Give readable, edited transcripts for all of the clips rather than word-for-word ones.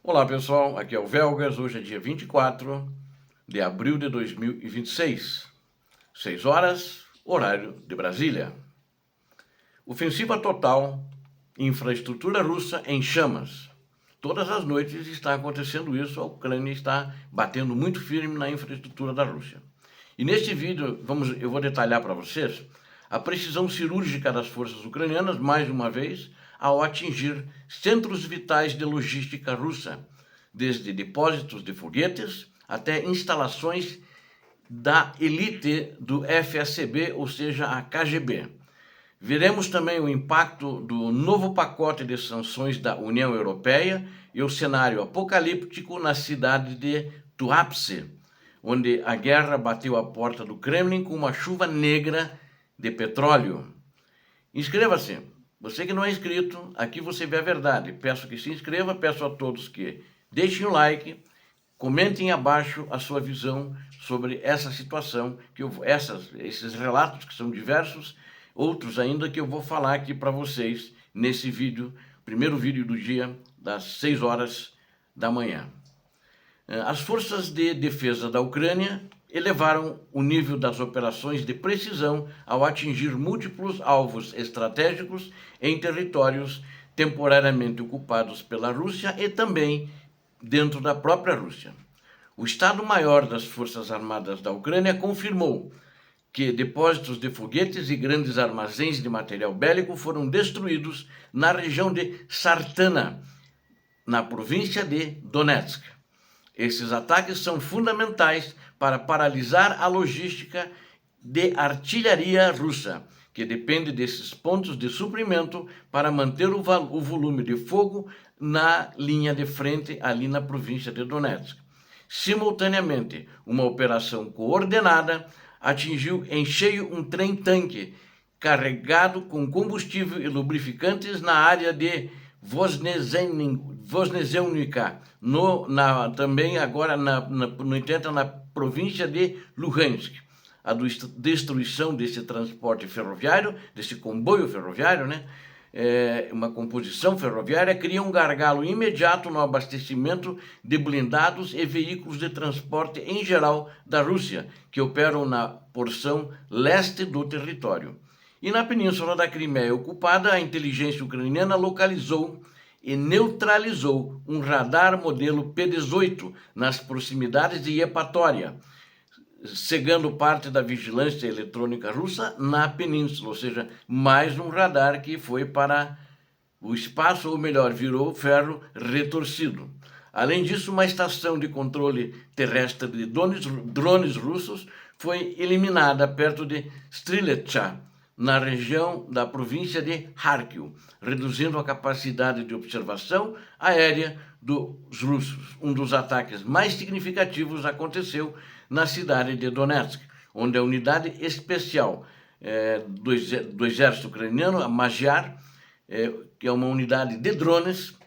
Olá pessoal, aqui é o Velgas, hoje é dia 24 de abril de 2026, 6 horas, horário de Brasília. Ofensiva total, infraestrutura russa em chamas. Todas as noites está acontecendo isso, a Ucrânia está batendo muito firme na infraestrutura da Rússia. E neste vídeo eu vou detalhar para vocês a precisão cirúrgica das forças ucranianas, mais uma vez, ao atingir centros vitais de logística russa, desde depósitos de foguetes até instalações da elite do FSB, ou seja, a KGB. Veremos também o impacto do novo pacote de sanções da União Europeia e o cenário apocalíptico na cidade de Tuapse, onde a guerra bateu a porta do Kremlin com uma chuva negra de petróleo. Inscreva-se. Você que não é inscrito, aqui você vê a verdade. Peço que se inscreva, peço a todos que deixem o like, comentem abaixo a sua visão sobre essa situação, esses relatos que são diversos, outros ainda que eu vou falar aqui para vocês nesse vídeo, primeiro vídeo do dia, das 6 horas da manhã. As forças de defesa da Ucrânia elevaram o nível das operações de precisão ao atingir múltiplos alvos estratégicos em territórios temporariamente ocupados pela Rússia e também dentro da própria Rússia. O Estado-Maior das Forças Armadas da Ucrânia confirmou que depósitos de foguetes e grandes armazéns de material bélico foram destruídos na região de Sartana, na província de Donetsk. Esses ataques são fundamentais para paralisar a logística de artilharia russa, que depende desses pontos de suprimento para manter o volume de fogo na linha de frente ali na província de Donetsk. Simultaneamente, uma operação coordenada atingiu em cheio um trem-tanque carregado com combustível e lubrificantes na área de Voznesenivka, também agora no entanto na província de Luhansk. A destruição desse transporte ferroviário, desse comboio ferroviário, uma composição ferroviária, cria um gargalo imediato no abastecimento de blindados e veículos de transporte em geral da Rússia, que operam na porção leste do território. E na península da Crimeia ocupada, a inteligência ucraniana localizou e neutralizou um radar modelo P-18 nas proximidades de Epatória, cegando parte da vigilância eletrônica russa na península, ou seja, mais um radar que foi para o espaço, ou melhor, virou ferro retorcido. Além disso, uma estação de controle terrestre de drones russos foi eliminada perto de Strelitsa, na região da província de Kharkiv, reduzindo a capacidade de observação aérea dos russos. Um dos ataques mais significativos aconteceu na cidade de Donetsk, onde a unidade especial do exército ucraniano, a Magyar, que é uma unidade de drones,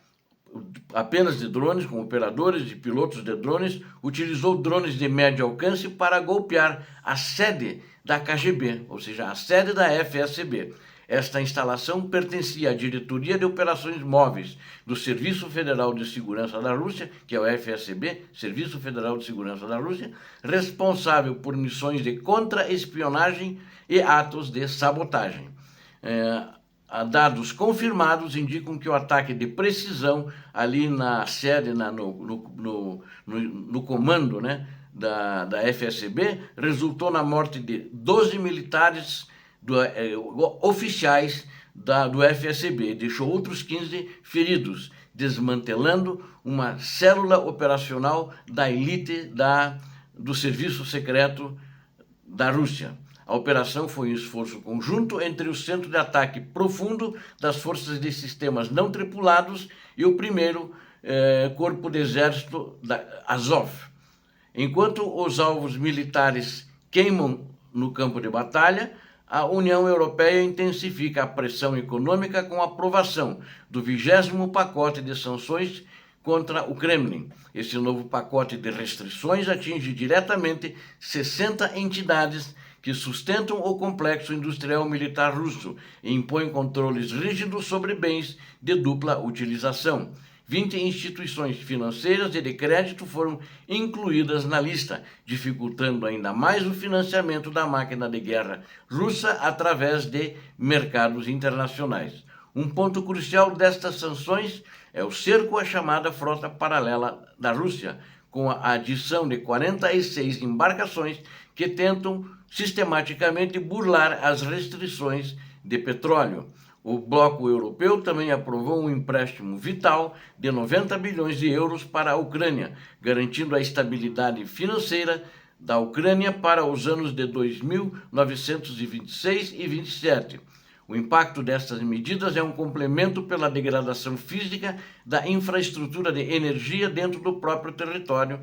apenas de drones, com operadores e pilotos de drones, utilizou drones de médio alcance para golpear a sede da KGB, ou seja, a sede da FSB. Esta instalação pertencia à Diretoria de Operações Móveis do Serviço Federal de Segurança da Rússia, que é o FSB, Serviço Federal de Segurança da Rússia, responsável por missões de contra-espionagem e atos de sabotagem. Dados confirmados indicam que o ataque de precisão ali na sede, no comando da FSB, resultou na morte de 12 militares oficiais do FSB e deixou outros 15 feridos, desmantelando uma célula operacional da elite do serviço secreto da Rússia. A operação foi um esforço conjunto entre o Centro de Ataque Profundo das Forças de Sistemas Não Tripulados e o primeiro Corpo de Exército da Azov. Enquanto os alvos militares queimam no campo de batalha, a União Europeia intensifica a pressão econômica com a aprovação do 20º pacote de sanções contra o Kremlin. Esse novo pacote de restrições atinge diretamente 60 entidades que sustentam o complexo industrial militar russo e impõem controles rígidos sobre bens de dupla utilização. 20 instituições financeiras e de crédito foram incluídas na lista, dificultando ainda mais o financiamento da máquina de guerra russa através de mercados internacionais. Um ponto crucial destas sanções é o cerco à chamada frota paralela da Rússia, com a adição de 46 embarcações que tentam sistematicamente burlar as restrições de petróleo. O bloco europeu também aprovou um empréstimo vital de 90 bilhões de euros para a Ucrânia, garantindo a estabilidade financeira da Ucrânia para os anos de 2926 e 27. O impacto destas medidas é um complemento pela degradação física da infraestrutura de energia dentro do próprio território.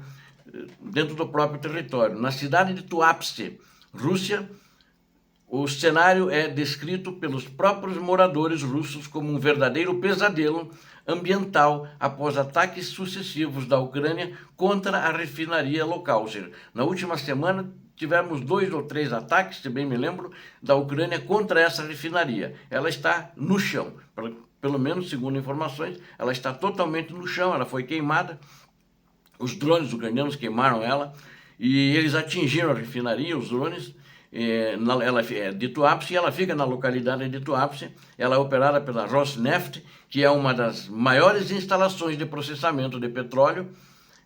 Na cidade de Tuapse, Rússia, o cenário é descrito pelos próprios moradores russos como um verdadeiro pesadelo ambiental após ataques sucessivos da Ucrânia contra a refinaria local. Ou seja, na última semana tivemos 2 ou 3 ataques, se bem me lembro, da Ucrânia contra essa refinaria. Ela está no chão, pelo menos segundo informações, ela está totalmente no chão, ela foi queimada, os drones ucranianos queimaram ela e eles atingiram a refinaria, os drones. Ela é de Tuapse e ela fica na localidade de Tuapse. Ela é operada pela Rosneft, que é uma das maiores instalações de processamento de petróleo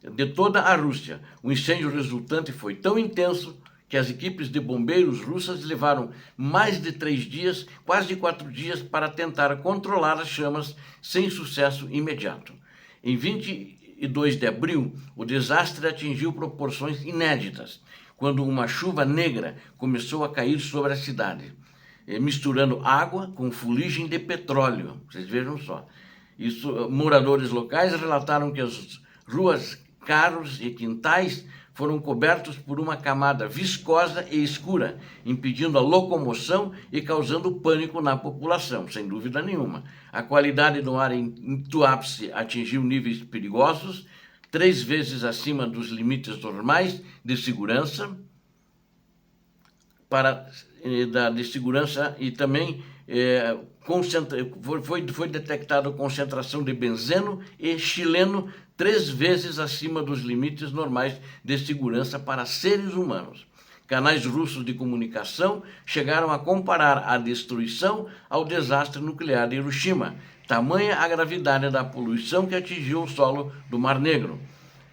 de toda a Rússia. O incêndio resultante foi tão intenso que as equipes de bombeiros russas levaram mais de 3 dias, quase 4 dias, para tentar controlar as chamas sem sucesso imediato. Em 22 de abril, o desastre atingiu proporções inéditas, quando uma chuva negra começou a cair sobre a cidade, misturando água com fuligem de petróleo. Vocês vejam só. Moradores locais relataram que as ruas, carros e quintais foram cobertos por uma camada viscosa e escura, impedindo a locomoção e causando pânico na população, sem dúvida nenhuma. A qualidade do ar em Tuapse atingiu níveis perigosos, 3 vezes acima dos limites normais de segurança, e também foi detectada concentração de benzeno e xileno 3 vezes acima dos limites normais de segurança para seres humanos. Canais russos de comunicação chegaram a comparar a destruição ao desastre nuclear de Hiroshima, tamanha a gravidade da poluição que atingiu o solo do Mar Negro.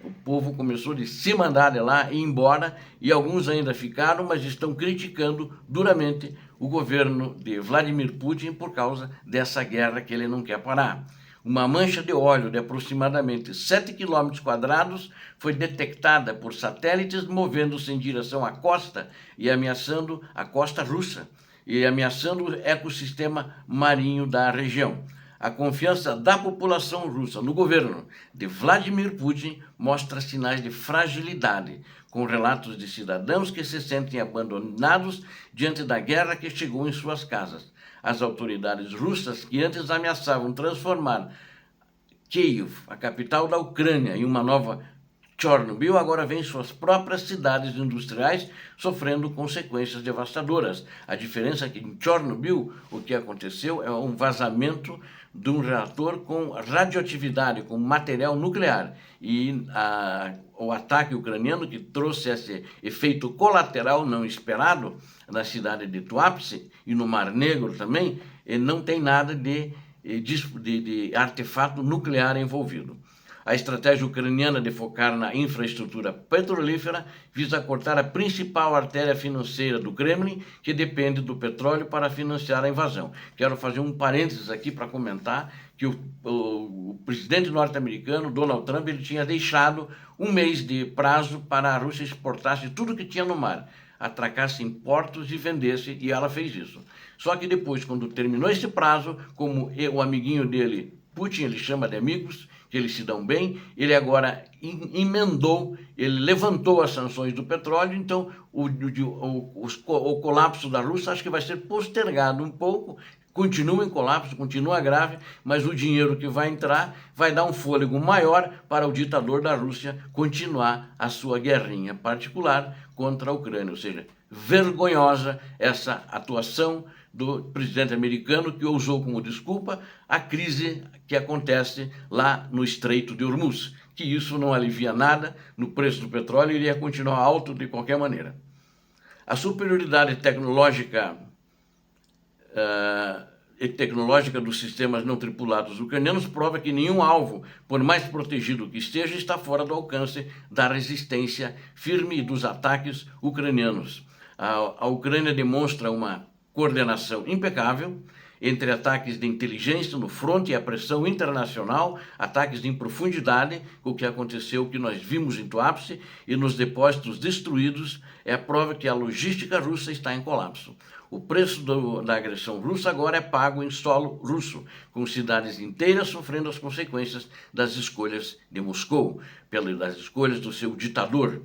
O povo começou de se mandar de lá e ir embora, e alguns ainda ficaram, mas estão criticando duramente o governo de Vladimir Putin por causa dessa guerra que ele não quer parar. Uma mancha de óleo de aproximadamente 7 km² foi detectada por satélites movendo-se em direção à costa e ameaçando a costa russa e ameaçando o ecossistema marinho da região. A confiança da população russa no governo de Vladimir Putin mostra sinais de fragilidade, com relatos de cidadãos que se sentem abandonados diante da guerra que chegou em suas casas. As autoridades russas, que antes ameaçavam transformar Kiev, a capital da Ucrânia, em uma nova Chernobyl, agora vem suas próprias cidades industriais sofrendo consequências devastadoras. A diferença é que em Chernobyl o que aconteceu é um vazamento de um reator com radioatividade, com material nuclear. E o ataque ucraniano, que trouxe esse efeito colateral não esperado na cidade de Tuapse e no Mar Negro também, não tem nada de artefato nuclear envolvido. A estratégia ucraniana de focar na infraestrutura petrolífera visa cortar a principal artéria financeira do Kremlin, que depende do petróleo para financiar a invasão. Quero fazer um parênteses aqui para comentar que o presidente norte-americano, Donald Trump, ele tinha deixado 1 mês de prazo para a Rússia exportasse tudo que tinha no mar, atracasse em portos e vendesse, e ela fez isso. Só que depois, quando terminou esse prazo, como o amiguinho dele, Putin, ele chama de amigos, que eles se dão bem, ele agora emendou, ele levantou as sanções do petróleo, então o colapso da Rússia acho que vai ser postergado um pouco, continua em colapso, continua grave, mas o dinheiro que vai entrar vai dar um fôlego maior para o ditador da Rússia continuar a sua guerrinha particular contra a Ucrânia, ou seja, vergonhosa essa atuação do presidente americano, que usou como desculpa a crise que acontece lá no Estreito de Hormuz, que isso não alivia nada no preço do petróleo e iria continuar alto de qualquer maneira. A superioridade tecnológica dos sistemas não tripulados ucranianos prova que nenhum alvo, por mais protegido que esteja, está fora do alcance da resistência firme dos ataques ucranianos. A Ucrânia demonstra uma coordenação impecável entre ataques de inteligência no fronte e a pressão internacional, ataques em profundidade, o que aconteceu, o que nós vimos em Tuapse, e nos depósitos destruídos, é a prova que a logística russa está em colapso. O preço da agressão russa agora é pago em solo russo, com cidades inteiras sofrendo as consequências das escolhas de Moscou, das escolhas do seu ditador,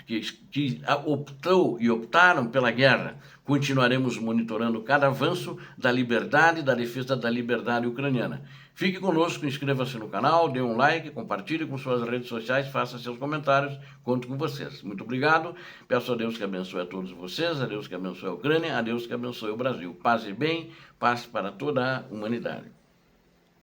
que optou e optaram pela guerra. Continuaremos monitorando cada avanço da liberdade, da defesa da liberdade ucraniana. Fique conosco, inscreva-se no canal, dê um like, compartilhe com suas redes sociais, faça seus comentários, conto com vocês. Muito obrigado, peço a Deus que abençoe a todos vocês, a Deus que abençoe a Ucrânia, a Deus que abençoe o Brasil. Paz e bem, paz para toda a humanidade.